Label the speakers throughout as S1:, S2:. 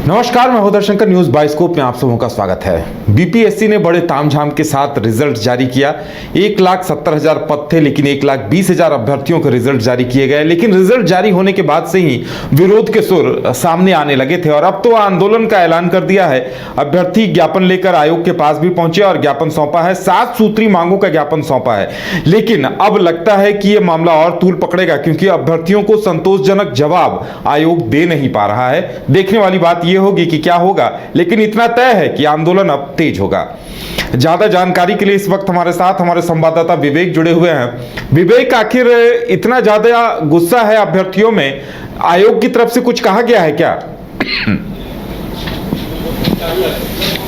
S1: नमस्कार, मैं हूं शंकर। न्यूज बाइस्कोप में आप सबों का स्वागत है। बीपीएससी ने बड़े तामझाम के साथ रिजल्ट जारी किया। 1,70,000 पद थे, लेकिन 1,20,000 अभ्यर्थियों के रिजल्ट जारी किए गए। लेकिन रिजल्ट जारी होने के बाद से ही विरोध के सुर सामने आने लगे थे और अब तो आंदोलन का ऐलान कर दिया है। अभ्यर्थी ज्ञापन लेकर आयोग के पास भी पहुंचे और ज्ञापन सौंपा है। 7 सूत्री मांगों का ज्ञापन सौंपा है। लेकिन अब लगता है कि यह मामला और तूल पकड़ेगा, क्योंकि अभ्यर्थियों को संतोषजनक जवाब आयोग दे नहीं पा रहा है। देखने वाली बात यह होगी कि क्या होगा, लेकिन इतना तय है कि आंदोलन अब तेज होगा। ज्यादा जानकारी के लिए इस वक्त हमारे साथ हमारे संवाददाता विवेक जुड़े हुए हैं। विवेक, आखिर इतना ज्यादा गुस्सा है अभ्यर्थियों में, आयोग की तरफ से कुछ कहा गया है क्या?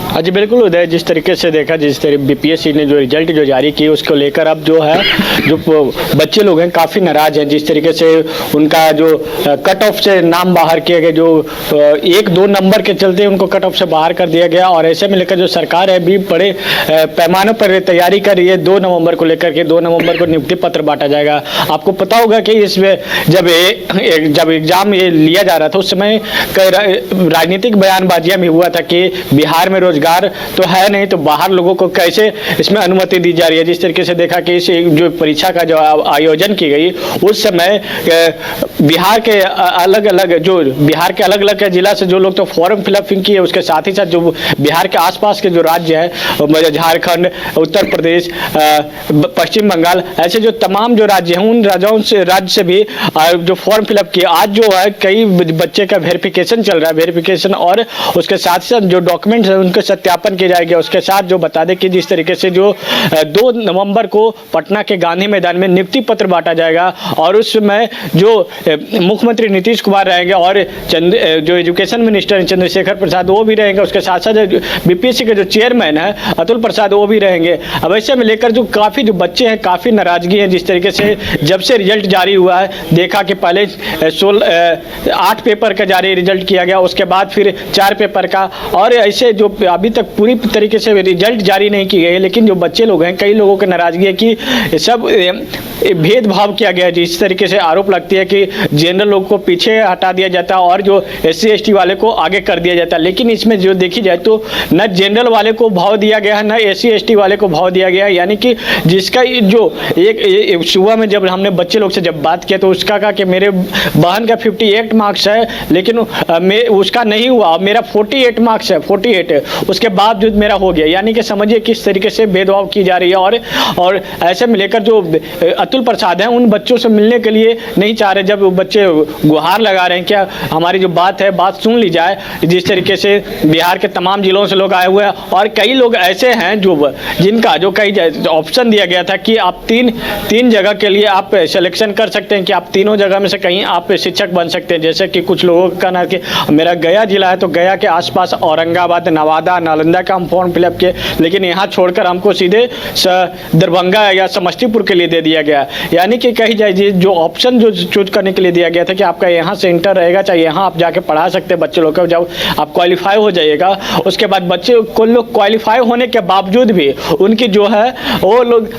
S2: हाँ जी बिल्कुल उदय, जिस तरीके से देखा, जिस तरीके बीपीएससी ने जो रिजल्ट जो जारी किए उसको लेकर अब जो है जो बच्चे लोग हैं काफ़ी नाराज हैं। जिस तरीके से उनका जो कट ऑफ से नाम बाहर किए गए, जो 1-2 नंबर के चलते उनको कट ऑफ से बाहर कर दिया गया। और ऐसे में लेकर जो सरकार है भी बड़े पैमाने पर तैयारी कर रही है। 2 नवंबर को लेकर के 2 नवंबर को नियुक्ति पत्र बांटा जाएगा। आपको पता होगा कि इसमें जब एग्जाम ये लिया जा रहा था उस समय राजनीतिक बयानबाजियां भी हुआ था कि बिहार में रोजगार तो है नहीं, तो बाहर लोगों को कैसे इसमें अनुमति दी जा रही है। जिस तरीके से देखा कि इस जो परीक्षा का जो आयोजन की गई उस समय बिहार के अलग अलग जिला से जो लोग तो फॉर्म फिलअप किए, उसके साथ ही साथ जो बिहार के आसपास के जो राज्य है, झारखंड, उत्तर प्रदेश, पश्चिम बंगाल, ऐसे जो तमाम जो राज्य हैं उन राज्य से भी जो फॉर्म फिलअप किए। आज जो है कई बच्चे का वेरिफिकेशन चल रहा है, वेरिफिकेशन और उसके साथ साथ जो डॉक्यूमेंट्स है उनके सत्यापन किए जाएंगे। उसके साथ जो बता दें कि जिस तरीके से जो 2 नवंबर को पटना के गांधी मैदान में नियुक्ति पत्र बांटा जाएगा और उसमें जो मुख्यमंत्री नीतीश कुमार रहेंगे और जो एजुकेशन मिनिस्टर चंद्रशेखर प्रसाद वो भी रहेंगे। उसके साथ साथ बीपीएससी के जो चेयरमैन है अतुल प्रसाद वो भी रहेंगे। अब ऐसे में लेकर जो काफ़ी जो बच्चे हैं काफ़ी नाराजगी है। जिस तरीके से जब से रिजल्ट जारी हुआ है, देखा कि पहले 8 पेपर का जारी रिजल्ट किया गया, उसके बाद फिर 4 पेपर का, और ऐसे जो अभी तक पूरी तरीके से रिजल्ट जारी नहीं की गई है। लेकिन जो बच्चे लोग हैं, कई लोगों की नाराजगी है कि सब भेदभाव किया गया है। जिस तरीके से आरोप लगती है कि जनरल लोग को पीछे हटा दिया जाता है और जो SC ST वाले को आगे कर दिया जाता है। लेकिन इसमें जो देखी जाए तो न जनरल वाले को भाव दिया गया है, न SC ST वाले को भाव दिया गया है। यानी कि जिसका जो एक सुबह में जब हमने बच्चे लोग से जब बात किया तो उसका कहा कि मेरे बहन का 58 मार्क्स है, लेकिन उसका नहीं हुआ, मेरा 48 मार्क्स है, 48, उसके बावजूद मेरा हो गया। यानी कि समझिए किस तरीके से भेदभाव की जा रही है। और ऐसे में लेकर जो अतुल प्रसाद हैं उन बच्चों से मिलने के लिए नहीं चाह रहे। जब वो बच्चे गुहार लगा रहे हैं क्या हमारी जो बात है बात सुन ली जाए। जिस तरीके से बिहार के तमाम जिलों से लोग आए हुए हैं और कई लोग ऐसे हैं जिनका जो कई ऑप्शन दिया गया था कि आप तीन जगह के लिए आप सिलेक्शन कर सकते हैं कि आप तीनों जगह में से कहीं आप शिक्षक बन सकते हैं। जैसे कि कुछ लोगों का कहना है कि मेरा गया जिला है तो गया के आसपास औरंगाबाद, नवादा, नालंदा का हम फॉर्म फिलअप किए, लेकिन यहाँ छोड़कर हमको सीधे दरभंगा या समस्तीपुर के लिए दे दिया गया। यानी कि कही जाए जो ऑप्शन जो चूज करने के लिए दिया गया था कि आपका यहाँ से इंटर रहेगा, चाहे यहाँ आप जाके पढ़ा सकते हैं बच्चे लोग को। जब आप क्वालिफाई हो जाइएगा उसके बाद बच्चे को लोग क्वालिफाई होने के बावजूद भी उनकी जो है वो लोग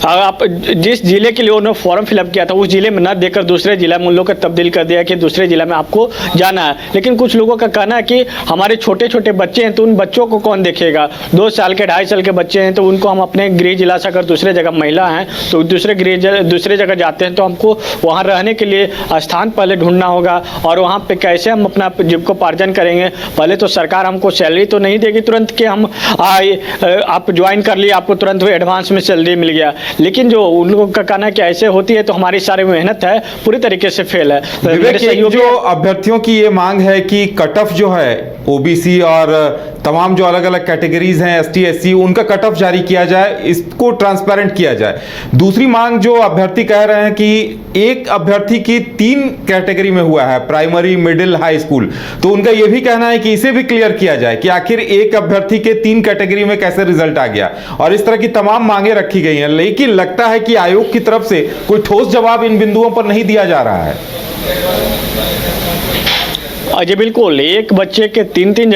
S2: आप जिस जिले के लिए उन्होंने फॉर्म फिलअप किया था उस जिले में न देकर दूसरे जिला में उन लोगों को तब्दील कर दिया कि दूसरे जिला में आपको जाना है। लेकिन कुछ लोगों का कहना है कि हमारे छोटे छोटे बच्चे हैं तो उन बच्चों को कौन देखेगा। 2 साल के 2.5 साल के बच्चे हैं तो उनको हम अपने गृह जिला से अगर दूसरे जगह महिला हैं तो दूसरे जगह जाते हैं तो हमको वहाँ रहने के लिए स्थान पहले ढूंढना होगा और वहाँ पे कैसे हम अपना जीविकोपार्जन करेंगे। पहले तो सरकार हमको सैलरी तो नहीं देगी तुरंत कि हम आप ज्वाइन कर लिए आपको तुरंत एडवांस में सैलरी मिल गया। लेकिन जो उन लोगों का कहना है कि ऐसे होती है तो हमारी सारी मेहनत है पूरी तरीके से फेल है।
S1: जो अभ्यर्थियों की ये मांग है कि कट ऑफ जो है ओबीसी और तमाम जो अलग अलग कैटेगरीज हैं ST SC उनका कट ऑफ जारी किया जाए, इसको ट्रांसपेरेंट किया जाए। दूसरी मांग जो अभ्यर्थी कह रहे हैं कि एक अभ्यर्थी की 3 कैटेगरी में हुआ है, प्राइमरी, मिडिल, हाई स्कूल, तो उनका यह भी कहना है कि इसे भी क्लियर किया जाए कि आखिर एक अभ्यर्थी के 3 कैटेगरी में कैसे रिजल्ट आ गया। और इस तरह की तमाम मांगे रखी गई हैं, लेकिन लगता है कि आयोग की तरफ से कोई ठोस जवाब इन बिंदुओं पर नहीं दिया जा रहा है।
S2: जी बिल्कुल, एक बच्चे के तीन तीन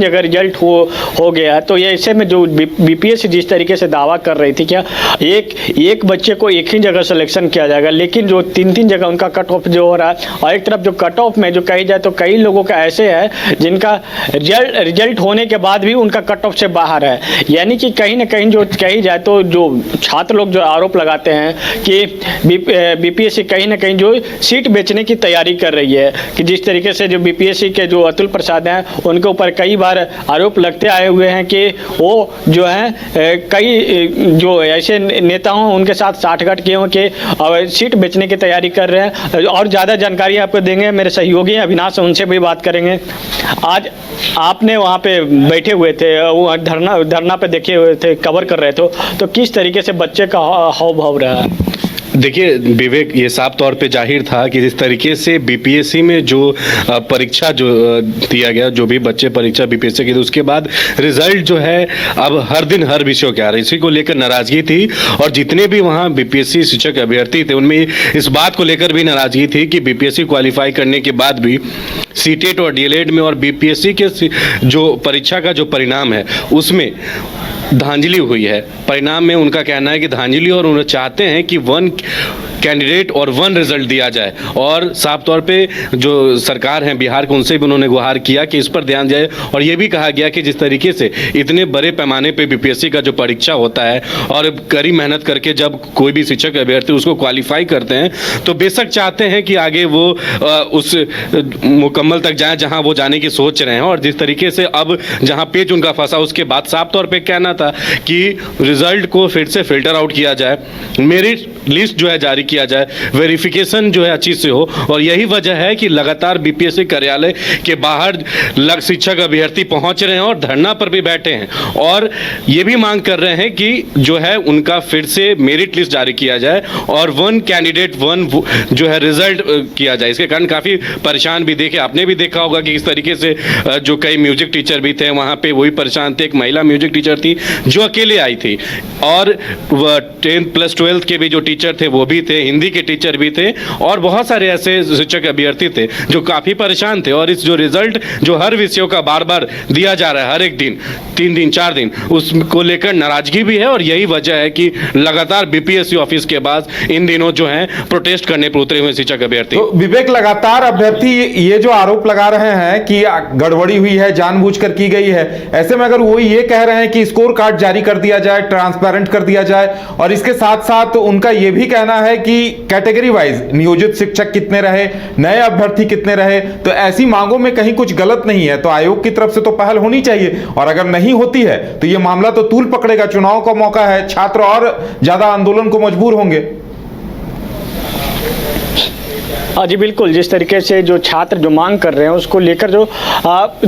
S2: जगह रिजल्ट हो गया। तो ये ऐसे में जो बीपीएससी जिस तरीके से दावा कर रही थी क्या एक बच्चे को एक ही जगह सिलेक्शन किया जाएगा, लेकिन जो तीन जगह उनका कट ऑफ जो हो रहा है, और एक तरफ जो कट ऑफ में जो कही जाए तो कई लोगों का ऐसे है जिनका रिजल्ट होने के बाद भी उनका कट ऑफ से बाहर है। यानी कि कहीं ना कहीं जो कही जाए तो जो छात्र लोग जो आरोप लगाते हैं कि बीपीएससी कहीं ना कहीं जो सीट बेचने की तैयारी कर रही है, कि जिस तरीके से जो बीपीएससी के जो अतुल प्रसाद हैं उनके ऊपर कई बार आरोप लगते आए हुए हैं कि वो जो है कई जो ऐसे नेता हों उनके साथ साठगांठ किए हों कि सीट बेचने की तैयारी कर रहे हैं। और ज़्यादा जानकारी आपको देंगे मेरे सहयोगी अविनाश, उनसे भी बात करेंगे। आज आपने वहाँ पे बैठे हुए थे, वो धरना पे देखे हुए थे, कवर कर रहे थे, तो किस तरीके से बच्चे का हाव भाव रहा है?
S3: देखिए विवेक, ये साफ तौर पे जाहिर था कि जिस तरीके से बीपीएससी में जो परीक्षा जो दिया गया, जो भी बच्चे परीक्षा बीपीएससी की, तो उसके बाद रिजल्ट जो है अब हर दिन हर विषयों के आ रहे, इसी को लेकर नाराजगी थी। और जितने भी वहाँ बीपीएससी शिक्षक अभ्यर्थी थे उनमें इस बात को लेकर भी नाराजगी थी कि बीपीएससी क्वालिफाई करने के बाद भी सीटेट और डीएलएड में और बीपीएससी के जो परीक्षा का जो परिणाम है उसमें धांधली हुई है। परिणाम में उनका कहना है कि धांधली, और उन्हें चाहते हैं कि वन कैंडिडेट और वन रिजल्ट दिया जाए। और साफ तौर पे जो सरकार है बिहार के, उनसे भी उन्होंने गुहार किया कि इस पर ध्यान जाए। और ये भी कहा गया कि जिस तरीके से इतने बड़े पैमाने पे बीपीएससी का जो परीक्षा होता है और कड़ी मेहनत करके जब कोई भी शिक्षक अभ्यर्थी उसको क्वालिफाई करते हैं तो बेशक चाहते हैं कि आगे वो उस मुकम्मल तक जाए जहां वो जाने की सोच रहे हैं। और जिस तरीके से अब जहां पेच उनका फंसा, उसके बाद साफ तौर पे कहना था कि रिजल्ट को फिर से फिल्टर आउट किया जाए, मेरिट लिस्ट जो है जारी किया जाए, वेरिफिकेशन जो है अच्छी से हो। और यही वजह है कि लगातार बीपीएससी कार्यालय के बाहर शिक्षक अभ्यर्थी पहुंच रहे हैं और धरना पर भी बैठे हैं, और ये भी मांग कर रहे हैं कि जो है उनका फिर से मेरिट लिस्ट जारी किया जाए और वन कैंडिडेट वन जो है रिजल्ट किया जाए। इसके कारण काफ़ी परेशान भी देखे, आपने भी देखा होगा कि इस तरीके से जो कई म्यूजिक टीचर भी थे वहाँ पे वही परेशान थे। एक महिला म्यूजिक टीचर थी जो अकेले आई थी, और 10+12 के भी जो टीचर थे वो भी थे, हिंदी के टीचर भी थे, और बहुत सारे ऐसे शिक्षक अभ्यर्थी थे जो काफ़ी परेशान थे। और इस जो रिजल्ट जो हर विषयों का बार बार दिया जा रहा है, हर एक दिन 3 दिन 4 दिन, उसको लेकर नाराजगी भी है। और यही वजह है कि लगातार बीपीएससी ऑफिस के पास इन दिनों जो है प्रोटेस्ट करने पर उतरे हुए शिक्षक अभ्यर्थी।
S1: तो विवेक, लगातार अभ्यर्थी ये जो आरोप लगा रहे हैं कि गड़बड़ी हुई है, जानबूझकर की गई है, ऐसे में अगर वो ये कह रहे हैं कि स्कोर कार्ड जारी कर दिया जाए, ट्रांसपेरेंट कर दिया जाए, और इसके साथ साथ उनका ये भी कहना है कि कैटेगरी वाइज नियोजित शिक्षक कितने रहे, नए अभ्यर्थी कितने रहे, तो ऐसी मांगों में कहीं कुछ गलत नहीं है, तो आयोग की तरफ से तो पहल होनी चाहिए। और अगर नहीं होती है तो ये मामला तो तूल पकड़ेगा, चुनाव का मौका है, छात्र और ज्यादा आंदोलन को मजबूर होंगे।
S2: जी बिल्कुल, जिस तरीके से जो छात्र जो मांग कर रहे हैं उसको लेकर जो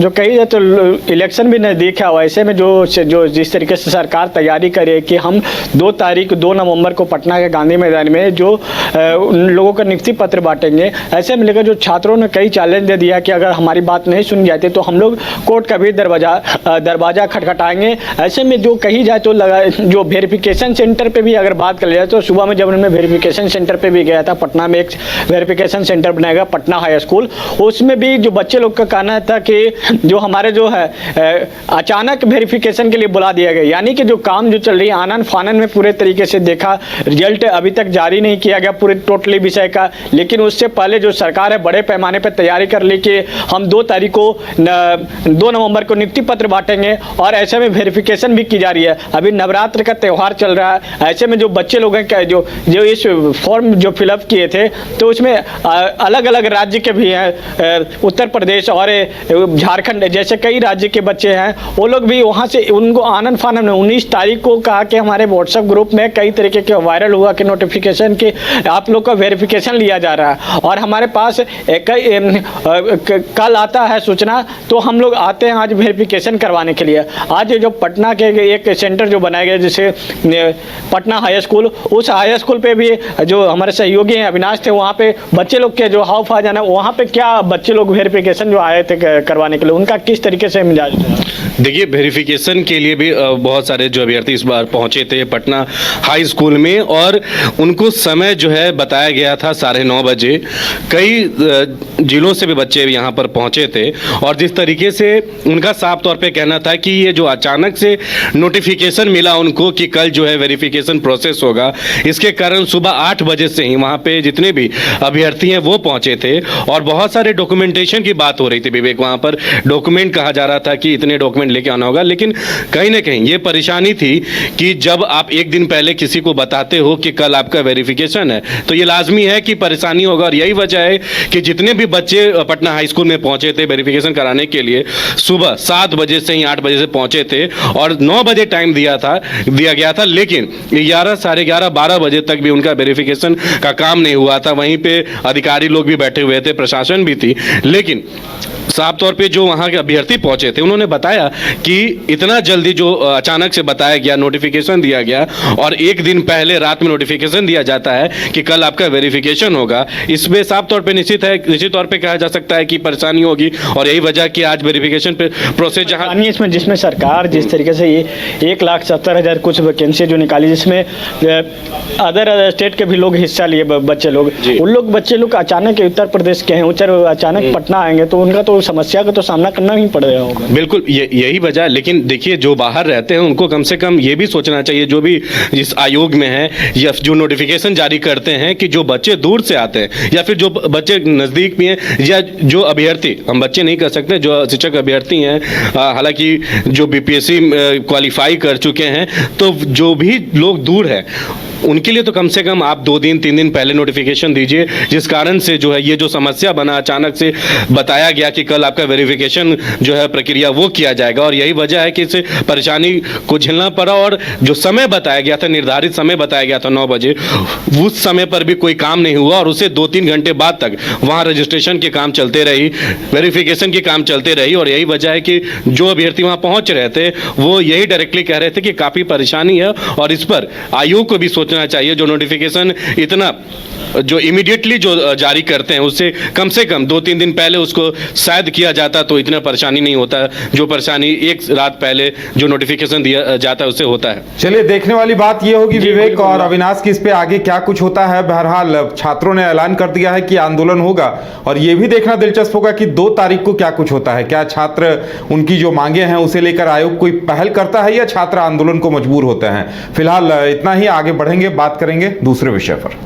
S2: कही जाए तो इलेक्शन भी नज़दीक है, वैसे में जो जिस तरीके से सरकार तैयारी करे कि हम 2 नवंबर को पटना के गांधी मैदान में जो उन लोगों का नियुक्ति पत्र बांटेंगे, ऐसे में लेकर जो छात्रों ने कई चैलेंज दे दिया कि अगर हमारी बात नहीं सुनी जाती तो हम लोग कोर्ट का भी दरवाजा खटखटाएंगे। ऐसे में जो कही जाए तो जो वेरिफिकेशन सेंटर पर भी अगर बात कर लिया तो सुबह में जब मैं वेरिफिकेशन सेंटर पर भी गया था, पटना में एक वेरिफिकेशन सेंटर बनाएगा पटना हाई स्कूल, उसमें भी जो बच्चे लोग का कहना था कि जो हमारे जो है अचानक वेरिफिकेशन के लिए बुला दिया गया। यानी कि जो काम जो चल रही है आनन फानन में पूरे तरीके से देखा, रिजल्ट अभी तक जारी नहीं किया गया पूरे टोटली विषय का, लेकिन उससे पहले जो सरकार है बड़े पैमाने पर तैयारी कर ली कि हम 2 नवंबर को नियुक्ति पत्र बांटेंगे, और ऐसे में वेरिफिकेशन भी की जा रही है। अभी नवरात्र का त्यौहार चल रहा है, ऐसे में जो बच्चे लोग हैं जो इस फॉर्म जो फिलअप किए थे तो उसमें अलग अलग राज्य के भी हैं, उत्तर प्रदेश और झारखंड जैसे कई राज्य के बच्चे हैं, वो लोग भी वहाँ से उनको आनंद फानन 19 तारीख को कहा कि हमारे व्हाट्सएप ग्रुप में कई तरीके के वायरल हुआ कि नोटिफिकेशन कि आप लोग का वेरिफिकेशन लिया जा रहा है, और हमारे पास कल आता है सूचना, तो हम लोग आते हैं आज वेरिफिकेशन करवाने के लिए। आज जो पटना के एक सेंटर जो बनाया गया जैसे पटना हाई स्कूल, उस हाई स्कूल पे भी जो हमारे सहयोगी हैं अविनाश थे, वहाँ पे बच्चे बच्चे लोग के जो हाव भाव जाना, वहाँ पे क्या बच्चे लोग वेरिफिकेशन जो आए थे करवाने के लिए, उनका किस तरीके से मिजाज था?
S3: देखिए, वेरिफिकेशन के लिए भी बहुत सारे जो अभ्यर्थी इस बार पहुंचे थे पटना हाई स्कूल में, और उनको समय जो है बताया गया था 9:30 बजे। कई जिलों से भी बच्चे यहाँ पर पहुंचे थे, और जिस तरीके से उनका साफ तौर पे कहना था कि ये जो अचानक से नोटिफिकेशन मिला उनको कि कल जो है वेरिफिकेशन प्रोसेस होगा, इसके कारण सुबह 8 बजे से ही वहाँ पे जितने भी अभ्यर्थी हैं वो पहुंचे थे, और बहुत सारे डॉक्यूमेंटेशन की बात हो रही थी विवेक। वहाँ पर डॉक्यूमेंट कहा जा रहा था कि इतने डॉक्यूमेंट लेके आना होगा, लेकिन कहीं ना कहीं ये परेशानी थी कि जब आप एक दिन पहले किसी को बताते हो कि कल आपका वेरिफिकेशन है, तो ये लाजमी है कि परेशानी होगा। और यही वजह है कि जितने भी बच्चे पटना हाई स्कूल में पहुंचे थे वेरिफिकेशन कराने के लिए, सुबह 7 बजे से ही 8 बजे से पहुंचे थे, और 9 बजे टाइम दिया गया था, लेकिन 11, 11:30, 12 बजे तक भी उनका वेरिफिकेशन का काम नहीं हुआ था। वहीं पे अधिकारी लोग भी बैठे हुए थे, प्रशासन भी थी, लेकिन साफ तौर पे जो वहाँ के अभ्यर्थी पहुंचे थे उन्होंने बताया कि इतना जल्दी जो अचानक से बताया गया, नोटिफिकेशन दिया गया, और एक दिन पहले रात में नोटिफिकेशन दिया जाता है कि कल आपका वेरिफिकेशन होगा, इसमें साफ तौर पे निश्चित तौर पे कहा जा सकता है कि परेशानी होगी। और यही वजह कि आज वेरिफिकेशन पे प्रोसेस जहाँ
S2: इसमें जिसमें सरकार जिस तरीके से ये 1,70,000 कुछ वैकेंसी जो निकाली, जिसमें अदर स्टेट के भी लोग हिस्सा लिए, बच्चे लोग, उन लोग बच्चे लोग अचानक उत्तर प्रदेश के हैं, अचानक पटना आएंगे, तो उनका तो समस्या का तो सामना करना ही पड़ेगा होगा।
S3: बिल्कुल यही वजह। लेकिन देखिए, जो बाहर रहते हैं उनको कम से कम ये भी सोचना चाहिए, जो भी इस आयोग में है या जो नोटिफिकेशन जारी करते हैं, कि जो बच्चे दूर से आते हैं या फिर जो बच्चे नज़दीक भी हैं, या जो अभ्यर्थी, हम बच्चे नहीं कर सकते, जो शिक्षक अभ्यर्थी हैं, हालांकि जो बीपीएससी क्वालिफाई कर चुके हैं, तो जो भी लोग दूर हैं उनके लिए तो कम से कम आप 2 दिन 3 दिन पहले नोटिफिकेशन दीजिए, जिस कारण से जो है ये जो समस्या बना, अचानक से बताया गया कि कल आपका वेरिफिकेशन जो है प्रक्रिया वो किया जाएगा, और यही वजह है कि इस परेशानी को झेलना पड़ा। और जो समय बताया गया था, निर्धारित समय बताया गया था 9 बजे, उस समय पर भी कोई काम नहीं हुआ, और उससे 2-3 घंटे बाद तक वहाँ रजिस्ट्रेशन के काम चलते रही, वेरिफिकेशन के काम चलते रही। और यही वजह है कि जो अभ्यर्थी वहाँ पहुँच रहे थे वो यही डायरेक्टली कह रहे थे कि काफ़ी परेशानी है, और इस पर आयोग को भी सोचना चाहिए। जो नोटिफिकेशन इतना जो इमीडिएटली जो जारी करते हैं, उससे कम से कम 2-3 दिन पहले उसको शायद किया जाता तो इतना परेशानी नहीं होता, जो परेशानी एक रात पहले जो नोटिफिकेशन दिया जाता है उससे होता है।
S1: चलिए, देखने वाली बात ये होगी विवेक और अविनाश की इस पे आगे क्या कुछ होता है। बहरहाल छात्रों ने ऐलान कर दिया है कि आंदोलन होगा, और ये भी देखना दिलचस्प होगा कि 2 तारीख को क्या कुछ होता है। क्या छात्र उनकी जो मांगे हैं उसे लेकर आयोग कोई पहल करता है, या छात्र आंदोलन को मजबूर होते हैं। फिलहाल इतना ही, आगे बढ़ेंगे, बात करेंगे दूसरे विषय पर।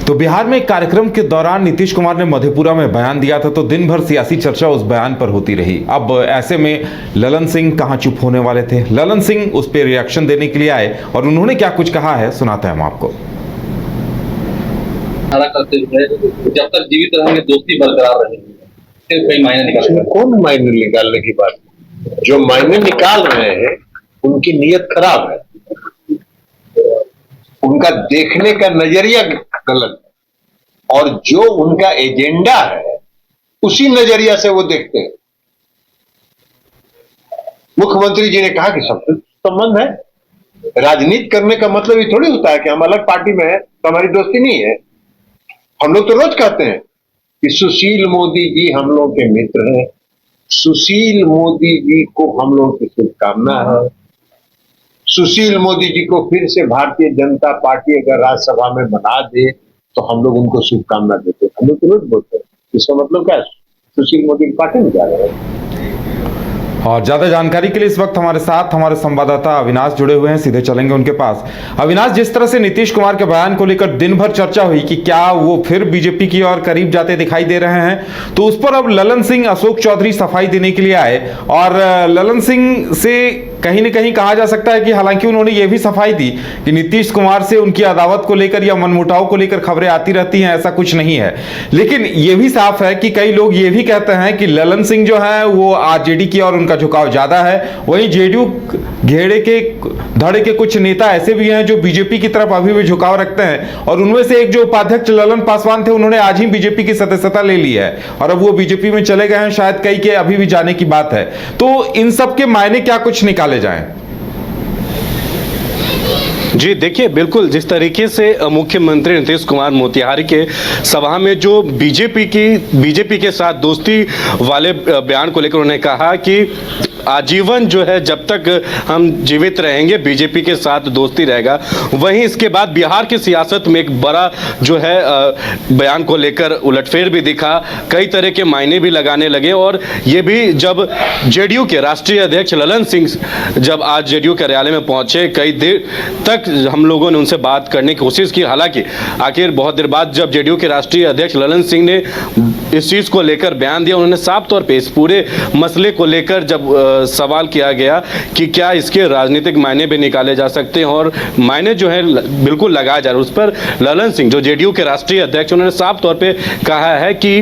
S1: तो बिहार में एक कार्यक्रम के दौरान नीतीश कुमार ने मधेपुरा में बयान दिया था, तो दिन भर सियासी चर्चा उस बयान पर होती रही। अब ऐसे में ललन सिंह कहां चुप होने वाले थे। ललन सिंह उस पर रिएक्शन देने के लिए आए, और उन्होंने क्या कुछ कहा है सुनाते हैं हम आपको।
S4: करते हुए जब तक जीवित रहेंगे दोस्ती बरकरार रहेगी, फिर कोई मायने निकालेगा।
S5: कौन मायने निकालने की बात? जो मायने निकाल रहे हैं उनकी नीयत खराब है, उनका देखने का नजरिया गलत है, और जो उनका एजेंडा है उसी नजरिया से वो देखते हैं। मुख्यमंत्री जी ने कहा कि सब संबंध है, राजनीति करने का मतलब ये थोड़ी होता है कि हम अलग पार्टी में हैं तो हमारी दोस्ती नहीं है। हम लोग तो रोज कहते हैं कि सुशील मोदी जी हम लोग के मित्र हैं, सुशील मोदी जी को हम लोग की शुभकामना है। सुशील मोदी जी को फिर से भारतीय जनता पार्टी अगर राज्यसभा में बना दे तो हम लोग उनको शुभकामना देते हैं। हम लोग तो रोज बोलते हैं, इसका मतलब क्या है? सुशील मोदी की पार्टी में जा रहे हैं।
S1: तो बिहार में एक कार्यक्रम के दौरान नीतीश कुमार ने मधेपुरा में बयान दिया था, तो दिन भर सियासी चर्चा उस बयान पर होती रही। अब ऐसे में ललन सिंह कहां चुप होने वाले थे। ललन सिंह उस पर रिएक्शन देने के लिए आए, और उन्होंने क्या कुछ कहा है सुनाते हैं हम आपको। और ज्यादा जानकारी के लिए इस वक्त हमारे साथ हमारे संवाददाता अविनाश जुड़े हुए हैं, सीधे चलेंगे उनके पास। अविनाश, जिस तरह से नीतीश कुमार के बयान को लेकर दिन भर चर्चा हुई कि क्या वो फिर बीजेपी की ओर करीब जाते दिखाई दे रहे हैं, तो उस पर अब ललन सिंह अशोक चौधरी सफाई देने के लिए आए और ललन सिंह से कहीं न कहीं कहा जा सकता है कि हालांकि उन्होंने ये भी सफाई दी कि नीतीश कुमार से उनकी अदावत को लेकर या मनमुटाव को लेकर खबरें आती रहती हैं, ऐसा कुछ नहीं है। लेकिन ये भी साफ है कि कई लोग ये भी कहते हैं कि ललन सिंह जो है वो आरजेडी की ओर उनका झुकाव ज्यादा है। वहीं जेडीयू घेरे के धड़े के कुछ नेता ऐसे भी हैं जो बीजेपी की तरफ अभी भी झुकाव रखते हैं और उनमें से एक जो उपाध्यक्ष ललन पासवान थे, उन्होंने आज ही बीजेपी की सदस्यता ले ली है और अब वो बीजेपी में चले गए हैं। शायद कई के अभी भी जाने की बात है। तो इन सब के मायने क्या कुछ निकाले जाएं?
S3: जी देखिए, बिल्कुल जिस तरीके से मुख्यमंत्री नीतीश कुमार मोतिहारी के सभा में जो बीजेपी के साथ दोस्ती वाले बयान को लेकर उन्होंने कहा कि आजीवन जो है जब तक हम जीवित रहेंगे बीजेपी के साथ दोस्ती रहेगा। वहीं इसके बाद बिहार की सियासत में एक बड़ा जो है बयान को लेकर उलटफेर भी दिखा, कई तरह के मायने भी लगाने लगे। और ये भी जब जेडीयू के राष्ट्रीय अध्यक्ष ललन सिंह जब आज जेडीयू कार्यालय में पहुंचे, कई देर तक हम लोगों ने उनसे बात करने की कोशिश की। हालांकि आखिर बहुत देर बाद जब जेडीयू के राष्ट्रीय अध्यक्ष ललन सिंह ने इस चीज को लेकर बयान दिया, उन्होंने साफ तौर पे इस पूरे मसले को लेकर जब सवाल किया गया कि क्या इसके राजनीतिक मायने भी निकाले जा सकते हैं और मायने जो है बिल्कुल लगाया जा रहा है, उस पर ललन सिंह जो जेडीयू के राष्ट्रीय अध्यक्ष, उन्होंने साफ तौर पे कहा है कि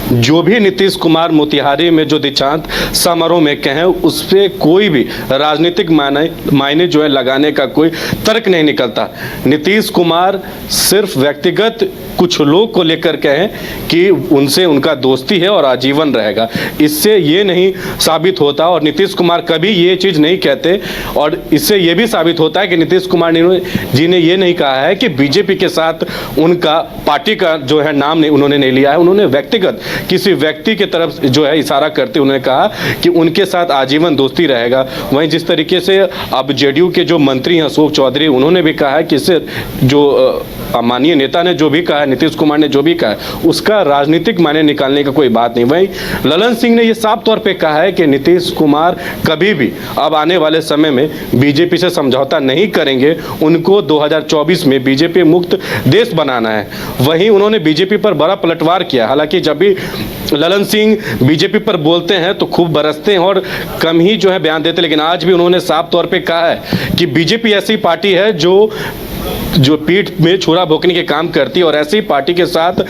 S3: जो भी नीतीश कुमार मोतिहारी में जो दीक्षांत समारोह में कहें उस पर कोई भी राजनीतिक मायने जो है लगाने का कोई तर्क नहीं निकलता। नीतीश कुमार सिर्फ व्यक्तिगत कुछ लोग को लेकर कहें कि उनसे उनका दोस्ती है और आजीवन रहेगा, इससे ये नहीं साबित होता। और नीतीश कुमार कभी ये चीज़ नहीं कहते और इससे ये भी साबित होता है कि नीतीश कुमार जी ने ये नहीं कहा है कि बीजेपी के साथ उनका पार्टी का जो है नाम नहीं उन्होंने नहीं लिया है। उन्होंने व्यक्तिगत किसी व्यक्ति के तरफ जो है इशारा करते उन्होंने कहा कि उनके साथ आजीवन दोस्ती रहेगा। वहीं जिस तरीके से अब जेडीयू के जो मंत्री हैं अशोक चौधरी, उन्होंने भी कहा है कि इससे जो माननीय नेता ने जो भी कहा है, नीतीश कुमार ने जो भी कहा है, उसका राजनीतिक मायने निकालने का कोई बात नहीं। वहीं ललन सिंह ने यह साफ तौर पे कहा है कि नीतीश कुमार कभी भी अब आने वाले समय में बीजेपी से समझौता नहीं करेंगे, उनको 2024 में बीजेपी मुक्त देश बनाना है। वहीं उन्होंने बीजेपी पर बड़ा पलटवार किया। हालांकि जब भी ललन सिंह बीजेपी पर बोलते हैं तो खूब बरसते हैं और कम ही जो है बयान देते, लेकिन आज भी उन्होंने साफ तौर पे कहा है कि बीजेपी ऐसी पार्टी है जो पीठ में छुरा भोंकने के काम करती है और ऐसी पार्टी के साथ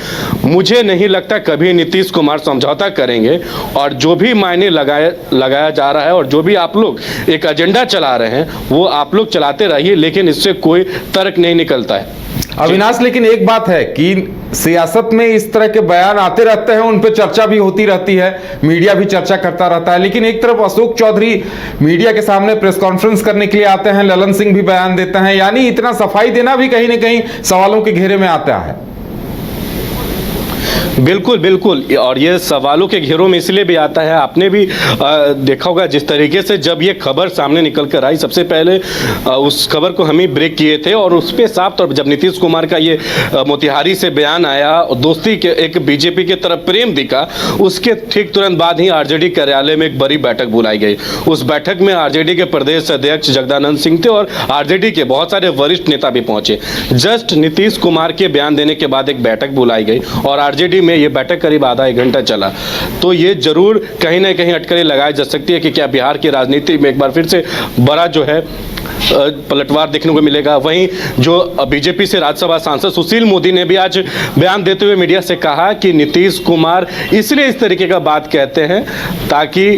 S3: मुझे नहीं लगता कभी नीतीश कुमार समझौता करेंगे। और जो भी मायने लगाया जा रहा है और जो भी आप लोग एक एजेंडा चला रहे हैं वो आप लोग चलाते रहिए, लेकिन इससे कोई तर्क नहीं निकलता है।
S1: अविनाश, लेकिन एक बात है कि सियासत में इस तरह के बयान आते रहते हैं, उन पर चर्चा भी होती रहती है, मीडिया भी चर्चा करता रहता है। लेकिन एक तरफ अशोक चौधरी मीडिया के सामने प्रेस कॉन्फ्रेंस करने के लिए आते हैं, ललन सिंह भी बयान देते हैं, यानी इतना सफाई देना भी कहीं ना कहीं सवालों के घेरे में आता है।
S3: बिल्कुल बिल्कुल, और ये सवालों के घेरों में इसलिए भी आता है, आपने भी देखा होगा जिस तरीके से जब ये खबर सामने निकल कर आई, सबसे पहले उस खबर को हम ही ब्रेक किए थे और उस पर साफ तौर पर जब नीतीश कुमार का ये मोतिहारी से बयान आया, दोस्ती के एक बीजेपी के तरफ प्रेम दिखा, उसके ठीक तुरंत बाद ही आरजेडी कार्यालय में एक बड़ी बैठक बुलाई गई। उस बैठक में आरजेडी के प्रदेश अध्यक्ष जगदानंद सिंह थे और आरजेडी के बहुत सारे वरिष्ठ नेता भी पहुंचे। जस्ट नीतीश कुमार के बयान देने के बाद एक बैठक बुलाई गई और आरजेडी में ये बैठक करीब आधा एक घंटा चला। तो ये जरूर कहीं ना कहीं अटकलें लगाई जा सकती है कि क्या बिहार की राजनीति में एक बार फिर से बड़ा जो है पलटवार देखने को मिलेगा। वहीं जो बीजेपी से राज्यसभा सांसद सुशील मोदी ने भी आज बयान देते हुए मीडिया से कहा कि नीतीश कुमार इसलिए इस तरीके का बात कहते हैं ताकि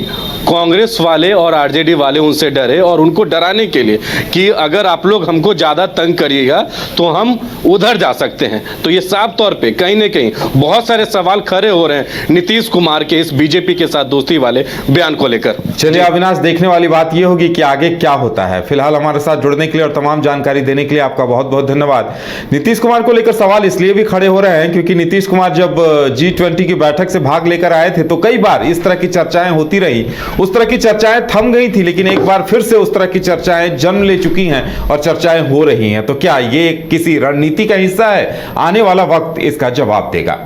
S3: कांग्रेस वाले और आरजेडी वाले उनसे डरे और उनको डराने के लिए कि अगर आप लोग हमको ज़्यादा तंग करिएगा तो हम उधर जा सकते हैं। तो ये साफ तौर पे कहीं ना कहीं बहुत सारे सवाल खड़े हो रहे हैं नीतीश कुमार के इस बीजेपी के साथ दोस्ती वाले बयान को लेकर।
S1: चलिए अविनाश, देखने वाली बात यह होगी कि आगे क्या होता है। फिलहाल हमारे साथ जुड़ने के लिए और तमाम जानकारी देने के लिए आपका बहुत बहुत धन्यवाद। नीतीश कुमार को लेकर सवाल इसलिए भी खड़े हो रहे हैं क्योंकि नीतीश कुमार जब G20 की बैठक से भाग लेकर आए थे तो कई बार इस तरह की चर्चाएं होती रही, उस तरह की चर्चाएं थम गई थी, लेकिन एक बार फिर से उस तरह की चर्चाएं जन्म ले चुकी हैं और चर्चाएं हो रही हैं। तो क्या ये किसी रणनीति का हिस्सा है? आने वाला वक्त इसका जवाब देगा।